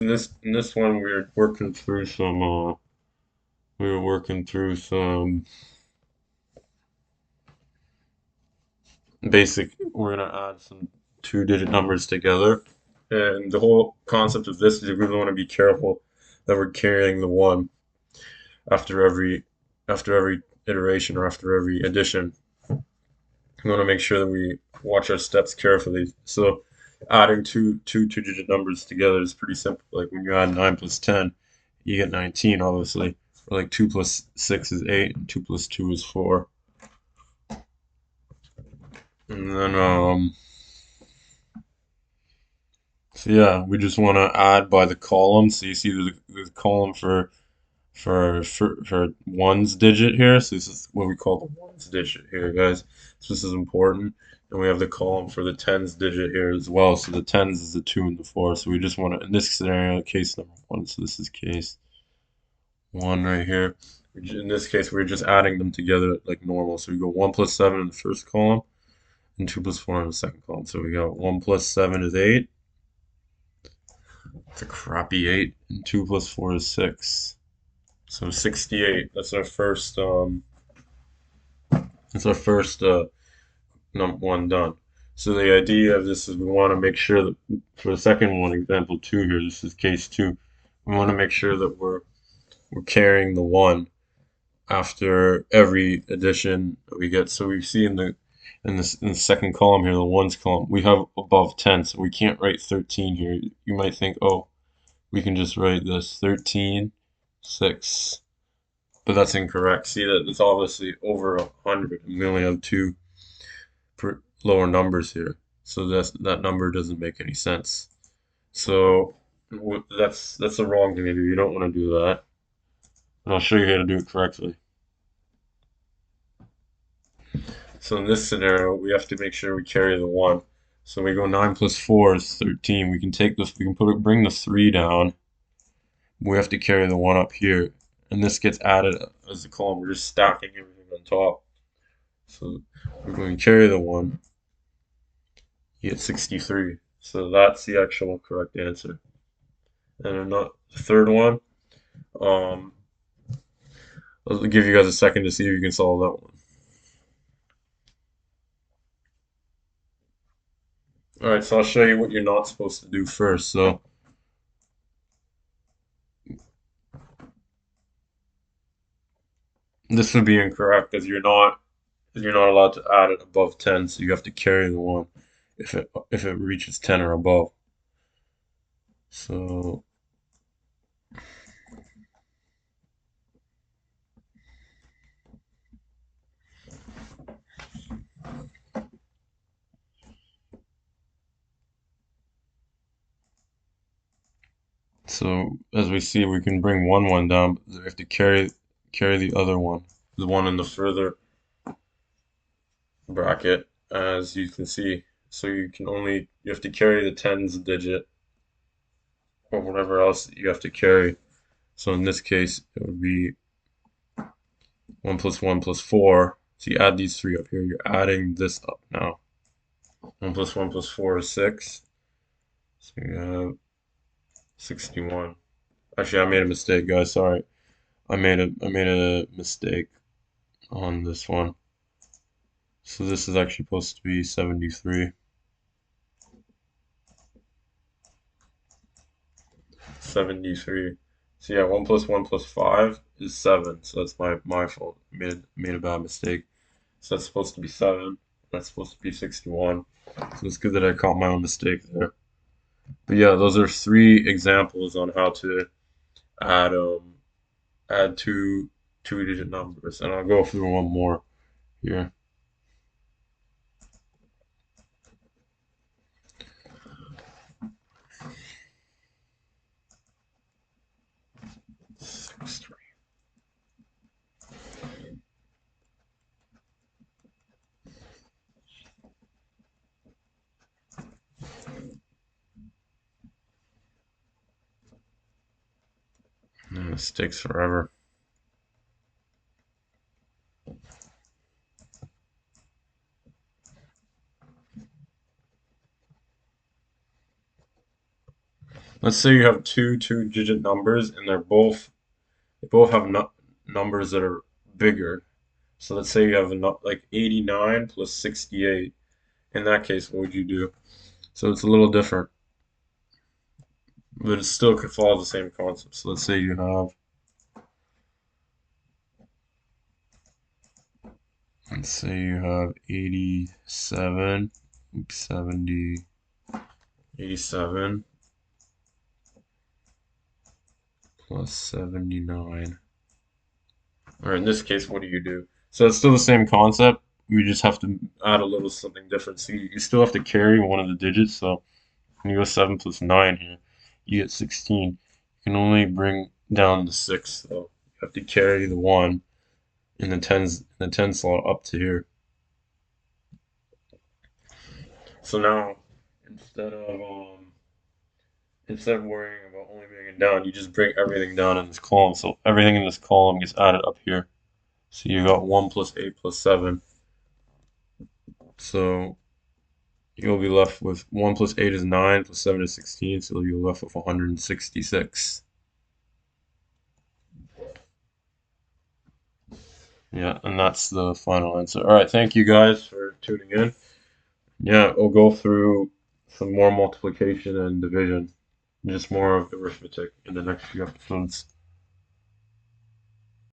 In this one we were working through some basic. We're gonna add some two-digit numbers together, and the whole concept of this is we really want to be careful that we're carrying the one after every iteration or after every addition. We want to make sure that we watch our steps carefully. So adding two-digit numbers together is pretty simple. Like when you add 9 plus 10, you get 19, obviously. Or like 2 plus 6 is 8, and 2 plus 2 is 4. And then, so yeah, we just want to add by the column. So you see the column for ones digit here. So this is what we call the ones digit here, guys. So this is important. And we have the column for the tens digit here as well. So the tens is the 2 and the 4. So we just want to, in this scenario, case number 1. So this is case 1 right here. In this case, we're just adding them together like normal. So we go 1 plus 7 in the first column and 2 plus 4 in the second column. So we got 1 plus 7 is 8. It's a crappy 8. And 2 plus 4 is 6. So 68. That's our first number one done. So the idea of this is we want to make sure that for the second one, example 2 here, this is case 2. We want to make sure that we're carrying the 1 after every addition that we get. So we see in the second column here, the ones column, we have above 10, so we can't write 13 here. You might think, oh, we can just write this 13, 6. But that's incorrect. See that it's obviously over 100, and we only have two lower numbers here. So that number doesn't make any sense. So that's the wrong thing to do. You don't want to do that. And I'll show you how to do it correctly. So in this scenario, we have to make sure we carry the 1. So we go 9 plus 4 is 13. We can take this, we can bring the 3 down. We have to carry the 1 up here. And this gets added as a column. We're just stacking everything on top. So we're going to carry the 1. You get 63. So that's the actual correct answer. And not the third one. Um, I'll give you guys a second to see if you can solve that one. All right, so I'll show you what you're not supposed to do first. So this would be incorrect because you're not allowed to add it above 10. So you have to carry the 1 if it reaches 10 or above. So as we see, we can bring one down, but we have to carry the other one, the one in the further bracket, as you can see. So you have to carry the tens digit or whatever else you have to carry. So in this case, it would be 1 plus 1 plus 4. So you add these three up here. You're adding this up now. 1 plus 1 plus 4 is 6. So you have 61. Actually, I made a mistake, guys. Sorry. I made a mistake on this one. So this is actually supposed to be 73. 73. So yeah, 1 plus 1 plus 5 is 7. So that's my fault. I made a bad mistake. So that's supposed to be 7. That's supposed to be 61. So it's good that I caught my own mistake there. But yeah, those are three examples on how to add add two-digit numbers. And I'll go through one more here. Six, three. And this takes forever. Let's say you have two-digit numbers, and they both have numbers that are bigger. So let's say you have like 89 plus 68. In that case, what would you do? So it's a little different, but it still could follow the same concept. So let's say you have 87, 70, 87 plus 79. Or in this case, what do you do? So it's still the same concept. You just have to add a little something different. So you still have to carry one of the digits. So when you go 7 plus 9 here, you get 16. You can only bring down the 6, so you have to carry the 1 in the 10 slot up to here. So now instead of um instead of worrying about only bringing it down, you just bring everything down in this column. So everything in this column gets added up here. So you got 1 plus 8 plus 7. So you'll be left with 1 plus 8 is 9, plus 7 is 16, so you'll be left with 166. Yeah, and that's the final answer. All right, thank you guys for tuning in. Yeah, we'll go through some more multiplication and division, just more of arithmetic in the next few episodes.